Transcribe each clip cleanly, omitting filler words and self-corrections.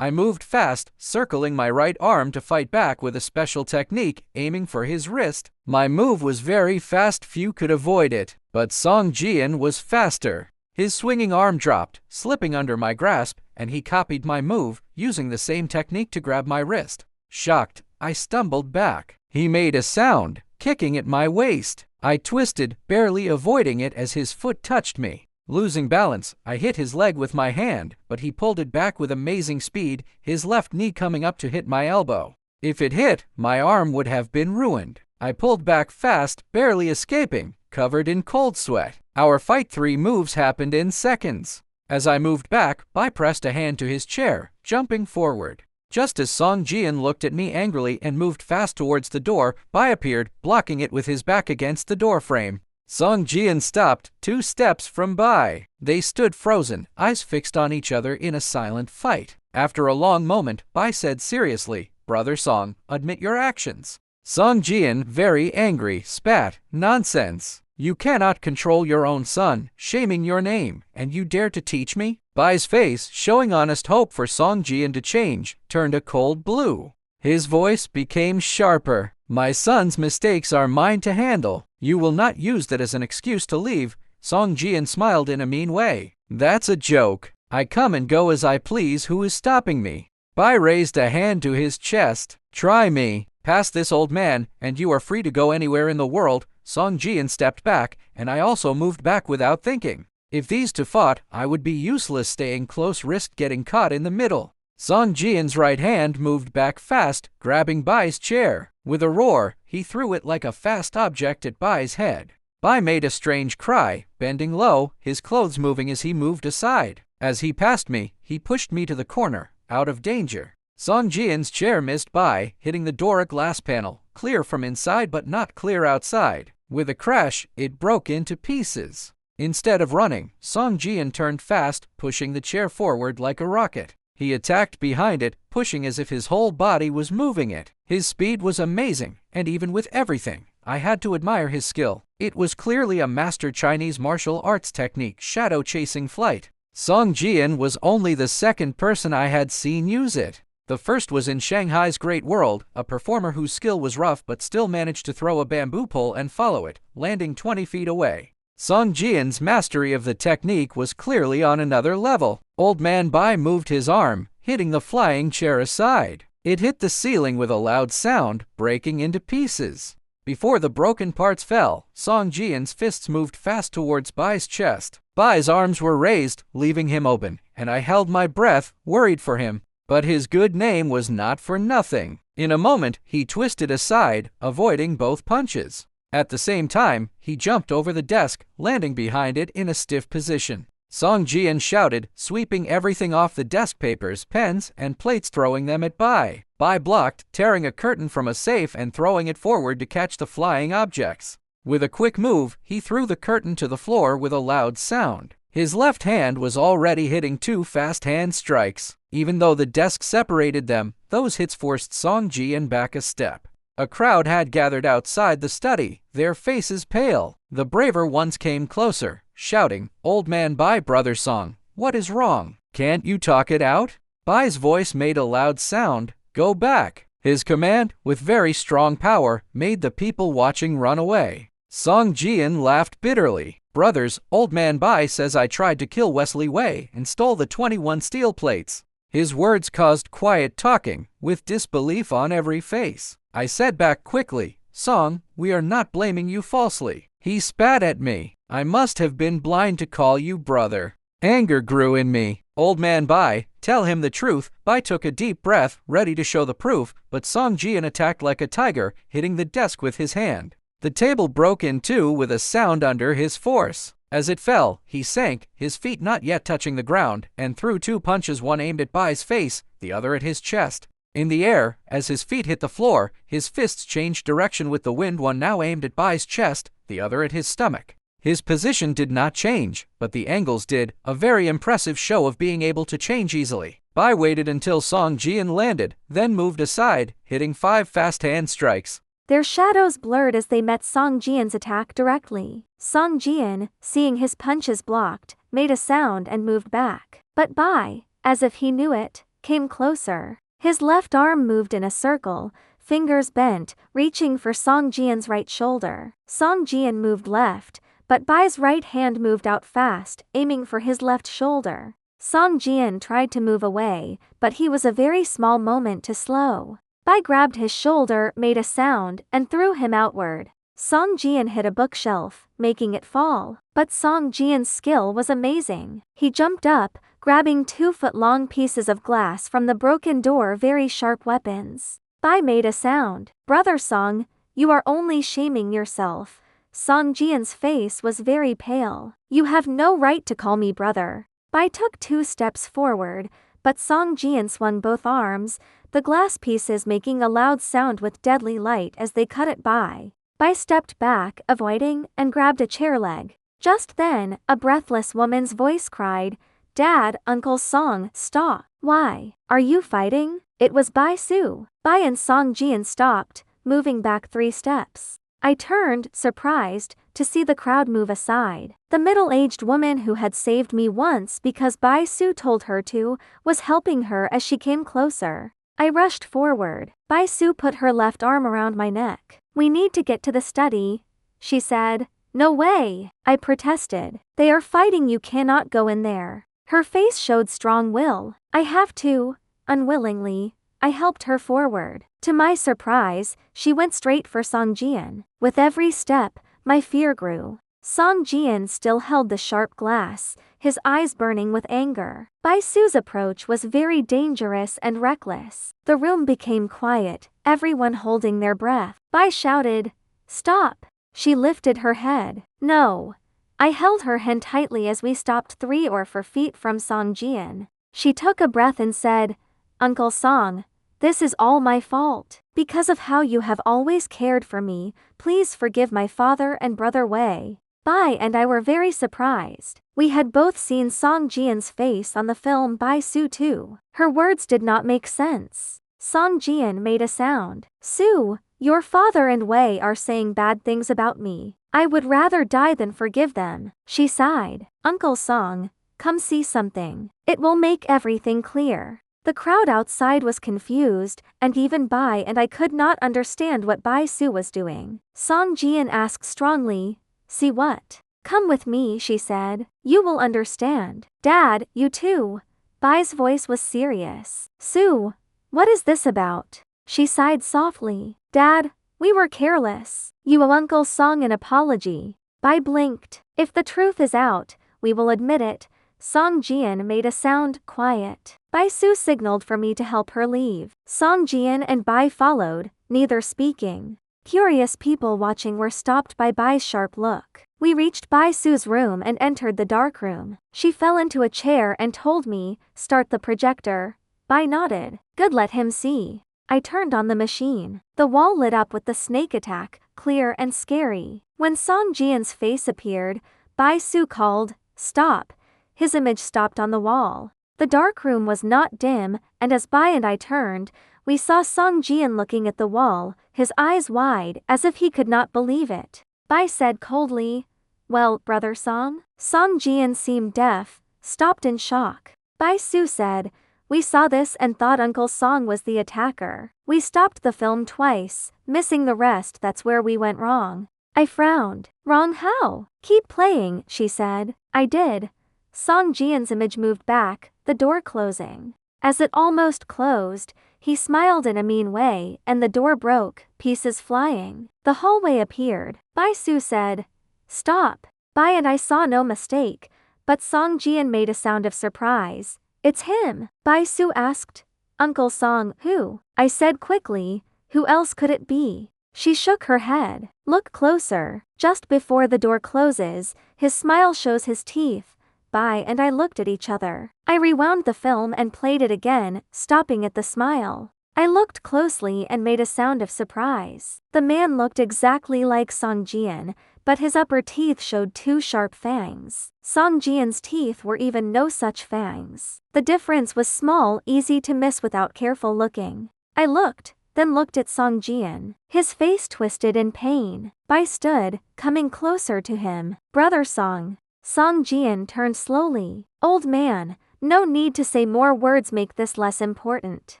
I moved fast, circling my right arm to fight back with a special technique, aiming for his wrist. My move was very fast, few could avoid it, but Song Jian was faster. His swinging arm dropped, slipping under my grasp, and he copied my move, using the same technique to grab my wrist. Shocked, I stumbled back. He made a sound, kicking at my waist. I twisted, barely avoiding it as his foot touched me. Losing balance, I hit his leg with my hand, but he pulled it back with amazing speed, his left knee coming up to hit my elbow. If it hit, my arm would have been ruined. I pulled back fast, barely escaping, covered in cold sweat. Our fight 3 moves happened in seconds. As I moved back, Bai pressed a hand to his chair, jumping forward. Just as Song Jian looked at me angrily and moved fast towards the door, Bai appeared, blocking it with his back against the door frame. Song Jian stopped 2 steps from Bai. They stood frozen, eyes fixed on each other in a silent fight. After a long moment, Bai said seriously, "Brother Song, admit your actions." Song Jian, very angry, spat, "Nonsense. You cannot control your own son, shaming your name, and you dare to teach me?" Bai's face, showing honest hope for Song Jian to change, turned a cold blue. His voice became sharper. "My son's mistakes are mine to handle. You will not use that as an excuse to leave." Song Jian smiled in a mean way. "That's a joke. I come and go as I please. Who is stopping me?" Bai raised a hand to his chest. "Try me. Pass this old man, and you are free to go anywhere in the world." Song Jian stepped back, and I also moved back without thinking. If these two fought, I would be useless. Staying close risked getting caught in the middle. Song Jian's right hand moved back fast, grabbing Bai's chair. With a roar, he threw it like a fast object at Bai's head. Bai made a strange cry, bending low, his clothes moving as he moved aside. As he passed me, he pushed me to the corner, out of danger. Song Jian's chair missed Bai, hitting the door, a glass panel, clear from inside but not clear outside. With a crash, it broke into pieces. Instead of running, Song Jian turned fast, pushing the chair forward like a rocket. He attacked behind it, pushing as if his whole body was moving it. His speed was amazing, and even with everything, I had to admire his skill. It was clearly a master Chinese martial arts technique, shadow chasing flight. Song Jian was only the second person I had seen use it. The first was in Shanghai's Great World, a performer whose skill was rough but still managed to throw a bamboo pole and follow it, landing 20 feet away. Song Jian's mastery of the technique was clearly on another level. Old Man Bai moved his arm, hitting the flying chair aside. It hit the ceiling with a loud sound, breaking into pieces. Before the broken parts fell, Song Jian's fists moved fast towards Bai's chest. Bai's arms were raised, leaving him open, and I held my breath, worried for him. But his good name was not for nothing. In a moment, he twisted aside, avoiding both punches. At the same time, he jumped over the desk, landing behind it in a stiff position. Song Jian shouted, sweeping everything off the desk, papers, pens, and plates, throwing them at Bai. Bai blocked, tearing a curtain from a safe and throwing it forward to catch the flying objects. With a quick move, he threw the curtain to the floor with a loud sound. His left hand was already hitting 2 fast hand strikes. Even though the desk separated them, those hits forced Song Jian back a step. A crowd had gathered outside the study, their faces pale. The braver ones came closer, shouting, "Old Man Bai, Brother Song, what is wrong? Can't you talk it out?" Bai's voice made a loud sound, "Go back." His command, with very strong power, made the people watching run away. Song Jian laughed bitterly. "Brothers, Old Man Bai says I tried to kill Wesley Wei and stole the 21 steel plates." His words caused quiet talking, with disbelief on every face. I said back quickly, "Song, we are not blaming you falsely." He spat at me. "I must have been blind to call you brother." Anger grew in me. "Old Man Bai, tell him the truth." Bai took a deep breath, ready to show the proof, but Song Jian attacked like a tiger, hitting the desk with his hand. The table broke in two with a sound under his force. As it fell, he sank, his feet not yet touching the ground, and threw 2 punches, one aimed at Bai's face, the other at his chest. In the air, as his feet hit the floor, his fists changed direction with the wind, one now aimed at Bai's chest, the other at his stomach. His position did not change, but the angles did, a very impressive show of being able to change easily. Bai waited until Song Jian landed, then moved aside, hitting 5 fast hand strikes. Their shadows blurred as they met Song Jian's attack directly. Song Jian, seeing his punches blocked, made a sound and moved back. But Bai, as if he knew it, came closer. His left arm moved in a circle, fingers bent, reaching for Song Jian's right shoulder. Song Jian moved left, but Bai's right hand moved out fast, aiming for his left shoulder. Song Jian tried to move away, but he was a very small moment too slow. Bai grabbed his shoulder, made a sound, and threw him outward. Song Jian hit a bookshelf, making it fall. But Song Jian's skill was amazing. He jumped up, grabbing 2-foot-long pieces of glass from the broken door, very sharp weapons. Bai made a sound. "Brother Song, you are only shaming yourself." Song Jian's face was very pale. "You have no right to call me brother." Bai took 2 steps forward, but Song Jian swung both arms, the glass pieces making a loud sound with deadly light as they cut at Bai. Bai stepped back, avoiding, and grabbed a chair leg. Just then, a breathless woman's voice cried, "Dad, Uncle Song, stop. Why are you fighting?" It was Bai Su. Bai and Song Jian stopped, moving back 3 steps. I turned, surprised, to see the crowd move aside. The middle-aged woman who had saved me once because Bai Su told her to, was helping her as she came closer. I rushed forward. Bai Su put her left arm around my neck. "We need to get to the study," she said. "No way," I protested. "They are fighting, you cannot go in there." Her face showed strong will. "I have to." Unwillingly, I helped her forward. To my surprise, she went straight for Song Jian. With every step, my fear grew. Song Jian still held the sharp glass, his eyes burning with anger. Bai Su's approach was very dangerous and reckless. The room became quiet, everyone holding their breath. Bai shouted, "Stop!" She lifted her head. "No." I held her hand tightly as we stopped 3 or 4 feet from Song Jian. She took a breath and said, "Uncle Song, this is all my fault. Because of how you have always cared for me, please forgive my father and brother Wei." Bai and I were very surprised. We had both seen Song Jian's face on the film Bai Su too. Her words did not make sense. Song Jian made a sound. "Su, your father and Wei are saying bad things about me. I would rather die than forgive them." She sighed. "Uncle Song, come see something. It will make everything clear." The crowd outside was confused, and even Bai and I could not understand what Bai Su was doing. Song Jian asked strongly, "See what?" "Come with me," she said. "You will understand." "Dad, you too." Bai's voice was serious. "Su, what is this about?" She sighed softly. "Dad, we were careless. You owe Uncle Song an apology." Bai blinked. "If the truth is out, we will admit it." Song Jian made a sound, quiet. Bai Su signaled for me to help her leave. Song Jian and Bai followed, neither speaking. Curious people watching were stopped by Bai's sharp look. We reached Bai Su's room and entered the dark room. She fell into a chair and told me, "Start the projector." Bai nodded. "Good, let him see." I turned on the machine. The wall lit up with the snake attack, clear and scary. When Song Jian's face appeared, Bai Su called, "Stop." His image stopped on the wall. The dark room was not dim, and as Bai and I turned, we saw Song Jian looking at the wall, his eyes wide, as if he could not believe it. Bai said coldly, "Well, Brother Song?" Song Jian seemed deaf, stopped in shock. Bai Su said, "We saw this and thought Uncle Song was the attacker. We stopped the film twice, missing the rest. That's where we went wrong." I frowned. "Wrong how?" "Keep playing," she said. I did. Song Jian's image moved back, the door closing. As it almost closed, he smiled in a mean way, and the door broke, pieces flying. The hallway appeared. Bai Su said, "Stop." Bai and I saw no mistake, but Song Jian made a sound of surprise. "It's him." Bai Su asked, "Uncle Song, who?" I said quickly, "Who else could it be?" She shook her head. "Look closer. Just before the door closes, his smile shows his teeth." Bai and I looked at each other. I rewound the film and played it again, stopping at the smile. I looked closely and made a sound of surprise. The man looked exactly like Song Jian, but his upper teeth showed 2 sharp fangs. Song Jian's teeth were even no such fangs. The difference was small, easy to miss without careful looking. I looked, then looked at Song Jian. His face twisted in pain. Bai stood, coming closer to him. "Brother Song." Song Jian turned slowly. "Old man, no need to say more words make this less important.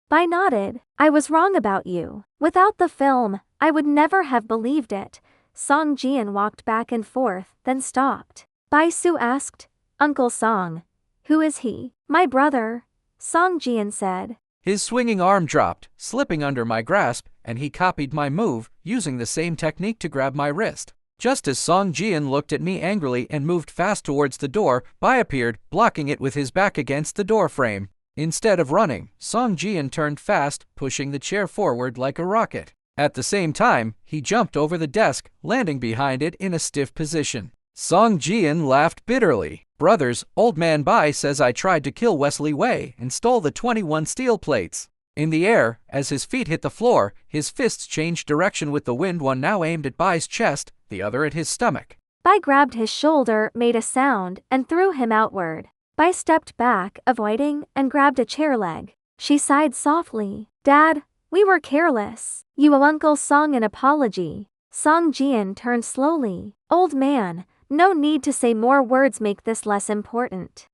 Bai nodded. I was wrong about you. Without the film, I would never have believed it. Song Jian walked back and forth, then stopped. Bai Su asked, Uncle Song. Who is he? My brother, Song Jian said. His swinging arm dropped, slipping under my grasp, and he copied my move, using the same technique to grab my wrist. Just as Song Jian looked at me angrily and moved fast towards the door, Bai appeared, blocking it with his back against the door frame. Instead of running, Song Jian turned fast, pushing the chair forward like a rocket. At the same time, he jumped over the desk, landing behind it in a stiff position. Song Jian laughed bitterly. Brothers, old man Bai says I tried to kill Wesley Wei and stole the 21 steel plates. In the air, as his feet hit the floor, his fists changed direction with the wind, one now aimed at Bai's chest, the other at his stomach. Bai grabbed his shoulder, made a sound, and threw him outward. Bai stepped back, avoiding, and grabbed a chair leg. She sighed softly. Dad, we were careless. You owe Uncle Song an apology. Song Jian turned slowly. Old man, no need to say more words make this less important.